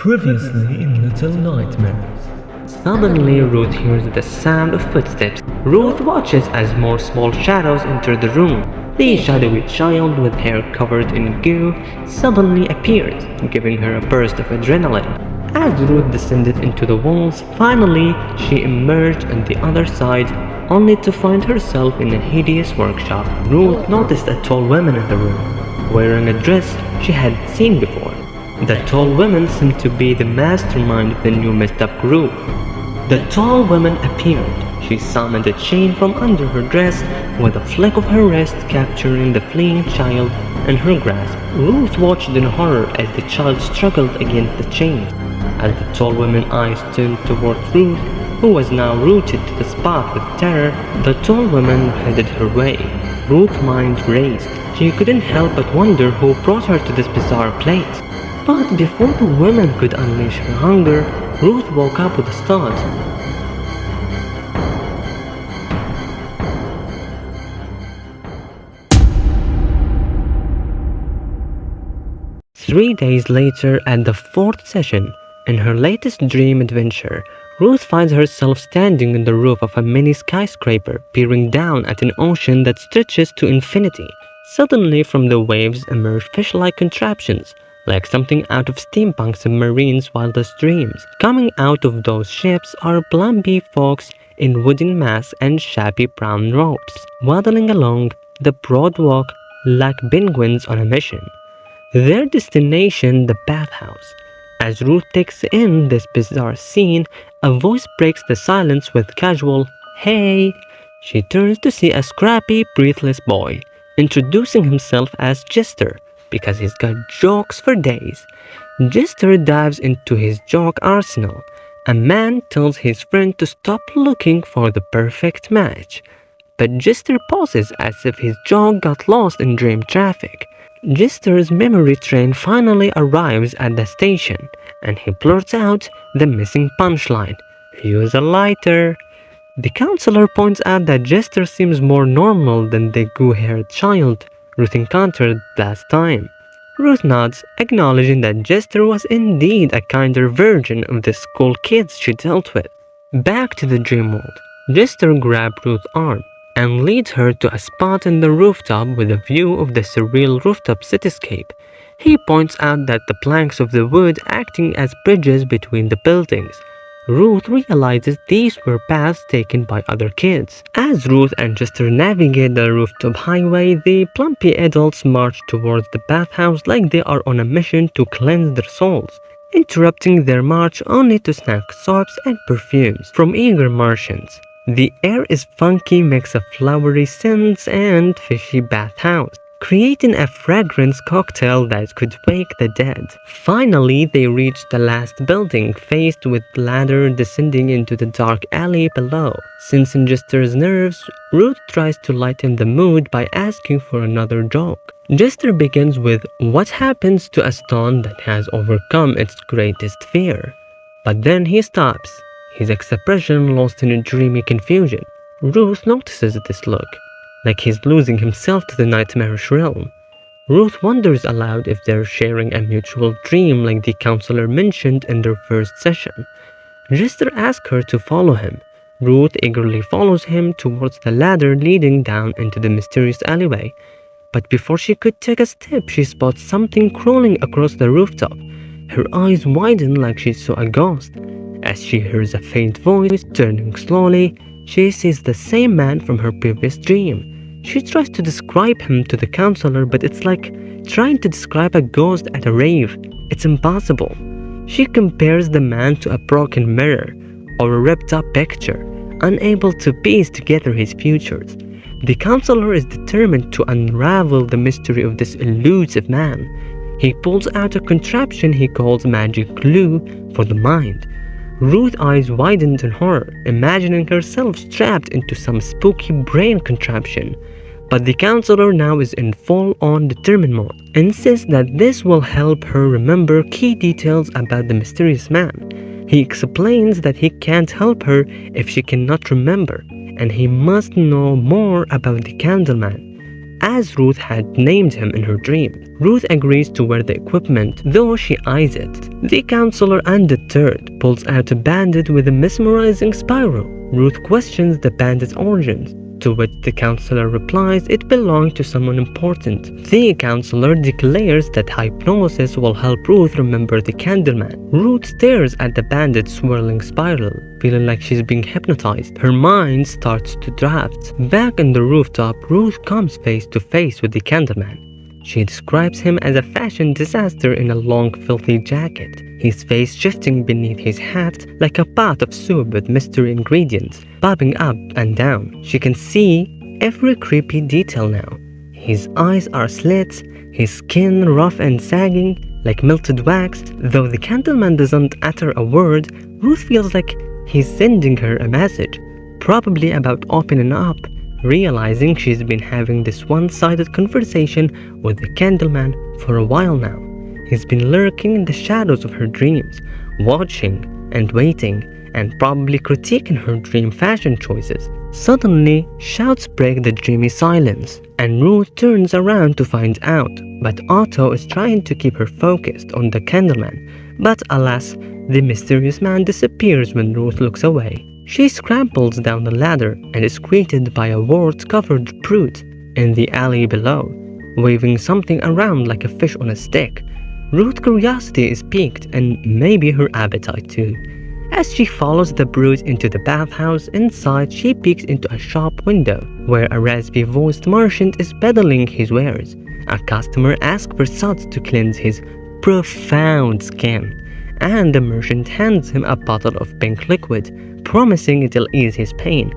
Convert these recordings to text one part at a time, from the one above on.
Previously in Little Nightmares. Suddenly, Ruth hears the sound of footsteps. Ruth watches as more small shadows enter the room. The shadowy child with hair covered in goo suddenly appears, giving her a burst of adrenaline. As Ruth descended into the walls, finally she emerged on the other side, only to find herself in a hideous workshop. Ruth noticed a tall woman in the room, wearing a dress she had seen before. The tall woman seemed to be the mastermind of the new messed-up group. The tall woman appeared. She summoned a chain from under her dress with a flick of her wrist, capturing the fleeing child in her grasp. Ruth watched in horror as the child struggled against the chain. As the tall woman's eyes turned towards Ruth, who was now rooted to the spot with terror, the tall woman headed her way. Ruth's mind raced. She couldn't help but wonder who brought her to this bizarre place. But before the woman could unleash her hunger, Ruth woke up with a start. Three days later, at the fourth session, in her latest dream adventure, Ruth finds herself standing on the roof of a mini skyscraper, peering down at an ocean that stretches to infinity. Suddenly, from the waves emerge fish-like contraptions, like something out of steampunk submarines' wildest dreams. Coming out of those ships are plumpy folks in wooden masks and shabby brown robes, waddling along the broad walk like penguins on a mission. Their destination, the bathhouse. As Ruth takes in this bizarre scene, a voice breaks the silence with casual, "Hey!" She turns to see a scrappy, breathless boy, introducing himself as Jester, because he's got jokes for days. Jester dives into his joke arsenal. A man tells his friend to stop looking for the perfect match. But Jester pauses as if his joke got lost in dream traffic. Jester's memory train finally arrives at the station, and he blurts out the missing punchline, "Use a lighter." The counselor points out that Jester seems more normal than the goo-haired child Ruth encountered last time. Ruth nods, acknowledging that Jester was indeed a kinder version of the school kids she dealt with. Back to the dream world, Jester grabbed Ruth's arm and leads her to a spot in the rooftop with a view of the surreal rooftop cityscape. He points out that the planks of the wood acting as bridges between the buildings. Ruth realizes these were paths taken by other kids. As Ruth and Jester navigate the rooftop highway, the plumpy adults march towards the bathhouse like they are on a mission to cleanse their souls, interrupting their march only to snag soaps and perfumes from eager Martians. The air is funky mix of flowery scents and fishy bathhouse, creating a fragrance cocktail that could wake the dead. Finally, they reach the last building, faced with ladder descending into the dark alley below. Sensing Jester's nerves, Ruth tries to lighten the mood by asking for another joke. Jester begins with, "What happens to a stone that has overcome its greatest fear?" But then he stops, his expression lost in a dreamy confusion. Ruth notices this look, like he's losing himself to the nightmarish realm. Ruth wonders aloud if they're sharing a mutual dream like the counselor mentioned in their first session. Jester asks her to follow him. Ruth eagerly follows him towards the ladder leading down into the mysterious alleyway. But before she could take a step, she spots something crawling across the rooftop. Her eyes widen like she saw a ghost. As she hears a faint voice turning slowly, she sees the same man from her previous dream. She tries to describe him to the counselor, but it's like trying to describe a ghost at a rave. It's impossible. She compares the man to a broken mirror or a ripped-up picture, unable to piece together his features. The counselor is determined to unravel the mystery of this elusive man. He pulls out a contraption he calls magic glue for the mind. Ruth's eyes widened in horror, imagining herself strapped into some spooky brain contraption. But the counselor now is in full-on determined mode, insists that this will help her remember key details about the mysterious man. He explains that he can't help her if she cannot remember, and he must know more about the Candleman. as Ruth had named him in her dream. Ruth agrees to wear the equipment, though she eyes it. The counselor, undeterred, pulls out a bandit with a mesmerizing spiral. Ruth questions the bandit's origins, to which the counselor replies it belonged to someone important. The counselor declares that hypnosis will help Ruth remember the Candleman. Ruth stares at the bandit's swirling spiral, feeling like she's being hypnotized. Her mind starts to draft. Back on the rooftop, Ruth comes face to face with the Candleman. She describes him as a fashion disaster in a long, filthy jacket, his face shifting beneath his hat like a pot of soup with mystery ingredients, bobbing up and down. She can see every creepy detail now. His eyes are slits, his skin rough and sagging like melted wax. Though the Candleman doesn't utter a word, Ruth feels like he's sending her a message, probably about opening up, realizing she's been having this one-sided conversation with the Candleman for a while now. He's been lurking in the shadows of her dreams, watching and waiting, and probably critiquing her dream fashion choices. Suddenly, shouts break the dreamy silence, and Ruth turns around to find out, but Otto is trying to keep her focused on the Candleman. But alas, the mysterious man disappears when Ruth looks away. She scrambles down the ladder and is greeted by a wart-covered brute in the alley below, waving something around like a fish on a stick. Ruth's curiosity is piqued, and maybe her appetite too. As she follows the brute into the bathhouse, inside she peeks into a shop window where a raspy-voiced merchant is peddling his wares. A customer asks for suds to cleanse his profound skin, and the merchant hands him a bottle of pink liquid, promising it'll ease his pain.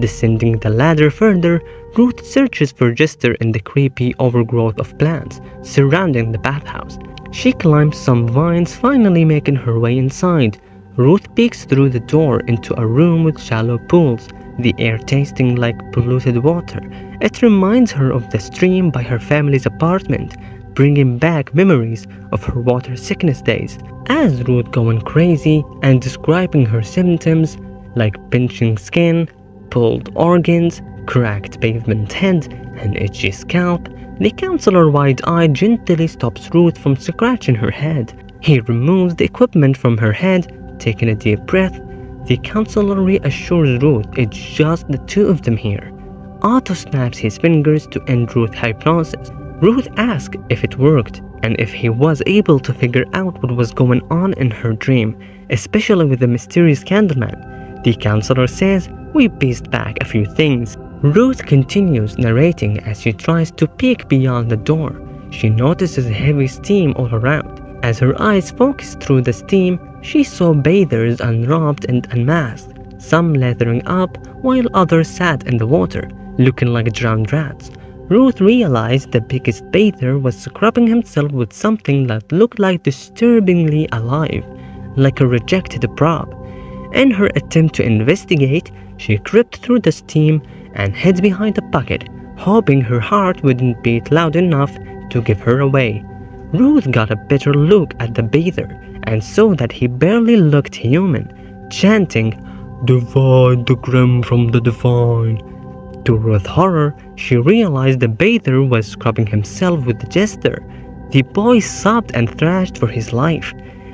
Descending the ladder further, Ruth searches for Jester in the creepy overgrowth of plants surrounding the bathhouse. She climbs some vines, finally making her way inside. Ruth peeks through the door into a room with shallow pools, the air tasting like polluted water. It reminds her of the stream by her family's apartment, bringing back memories of her water sickness days. As Ruth going crazy and describing her symptoms like pinching skin, pulled organs, cracked pavement head, and itchy scalp, the counselor wide-eyed gently stops Ruth from scratching her head. He removes the equipment from her head, taking a deep breath. The counselor reassures Ruth it's just the two of them here. Otto snaps his fingers to end Ruth's hypnosis. Ruth asks if it worked, and if he was able to figure out what was going on in her dream, especially with the mysterious Candleman. The counselor says, "We pieced back a few things." Ruth continues narrating as she tries to peek beyond the door. She notices heavy steam all around. As her eyes focus through the steam, she saw bathers unwrapped and unmasked, some lathering up while others sat in the water, looking like drowned rats. Ruth realized the biggest bather was scrubbing himself with something that looked like disturbingly alive, like a rejected prop. In her attempt to investigate, she crept through the steam and hid behind a bucket, hoping her heart wouldn't beat loud enough to give her away. Ruth got a better look at the bather and saw that he barely looked human, chanting, "Divide the grim from the divine." To Ruth's horror, she realized the bather was scrubbing himself with the Jester. The boy sobbed and thrashed for his life.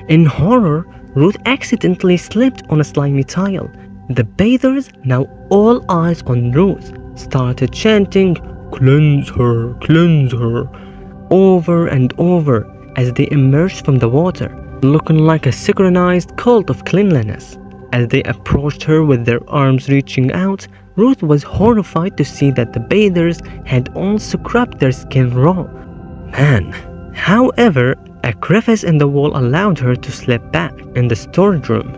In horror, Ruth accidentally slipped on a slimy tile. The bathers, now all eyes on Ruth, started chanting, "Cleanse her, cleanse her," over and over as they emerged from the water, looking like a synchronized cult of cleanliness. As they approached her with their arms reaching out, Ruth was horrified to see that the bathers had all scrubbed their skin raw. Man. However, a crevice in the wall allowed her to slip back in the storage room.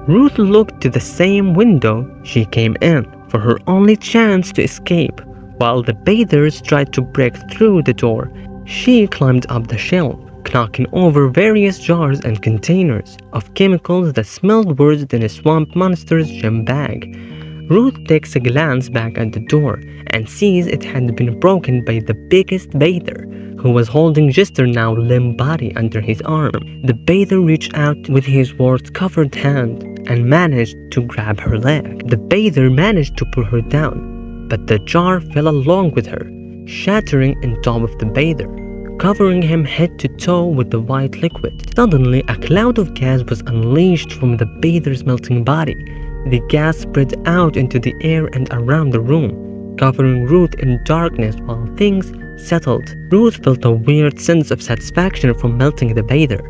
Ruth looked to the same window she came in for her only chance to escape. While the bathers tried to break through the door, she climbed up the shelf, knocking over various jars and containers of chemicals that smelled worse than a swamp monster's gym bag. Ruth takes a glance back at the door and sees it had been broken by the biggest bather, who was holding Jester now limp body under his arm. The bather reached out with his wart-covered hand and managed to grab her leg. The bather managed to pull her down, but the jar fell along with her. shattering on top of the bather, covering him head to toe with the white liquid. Suddenly, a cloud of gas was unleashed from the bather's melting body. The gas spread out into the air and around the room, covering Ruth in darkness while things settled. Ruth felt a weird sense of satisfaction from melting the bather.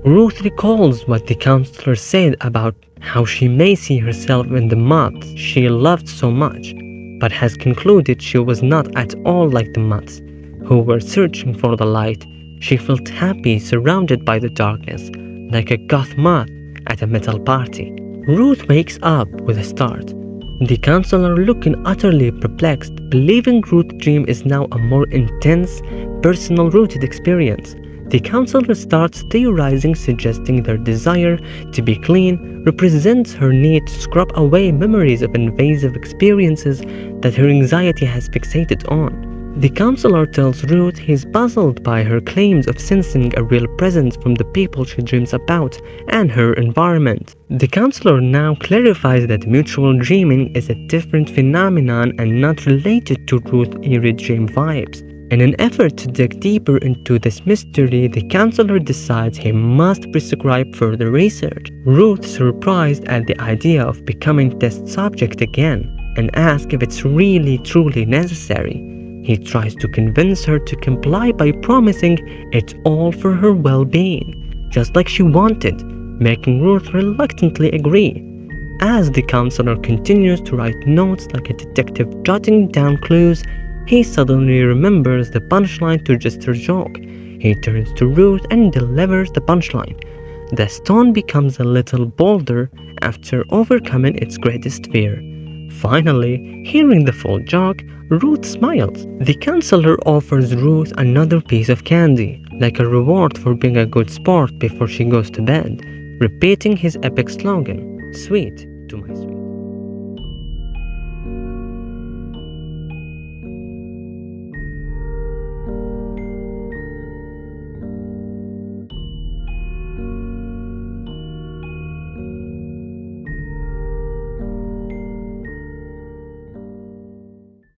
Ruth recalls what the counselor said about how she may see herself in the moths she loved so much, but has concluded she was not at all like the moths, who were searching for the light. She felt happy surrounded by the darkness, like a goth moth at a metal party. Ruth wakes up with a start. The counselor looking utterly perplexed, believing Ruth's dream is now a more intense, personal rooted experience. The counselor starts theorizing, suggesting their desire to be clean represents her need to scrub away memories of invasive experiences that her anxiety has fixated on. The counselor tells Ruth he's puzzled by her claims of sensing a real presence from the people she dreams about and her environment. The counselor now clarifies that mutual dreaming is a different phenomenon and not related to Ruth's eerie dream vibes. In an effort to dig deeper into this mystery, the counselor decides he must prescribe further research. Ruth, surprised at the idea of becoming test subject again, and asks if it's really truly necessary. He tries to convince her to comply by promising it's all for her well-being, just like she wanted, making Ruth reluctantly agree. As the counselor continues to write notes like a detective jotting down clues, he suddenly remembers the punchline to just her joke. He turns to Ruth and delivers the punchline. The stone becomes a little bolder after overcoming its greatest fear. Finally, hearing the full joke, Ruth smiles. The counselor offers Ruth another piece of candy, like a reward for being a good sport before she goes to bed, repeating his epic slogan, "Sweet to my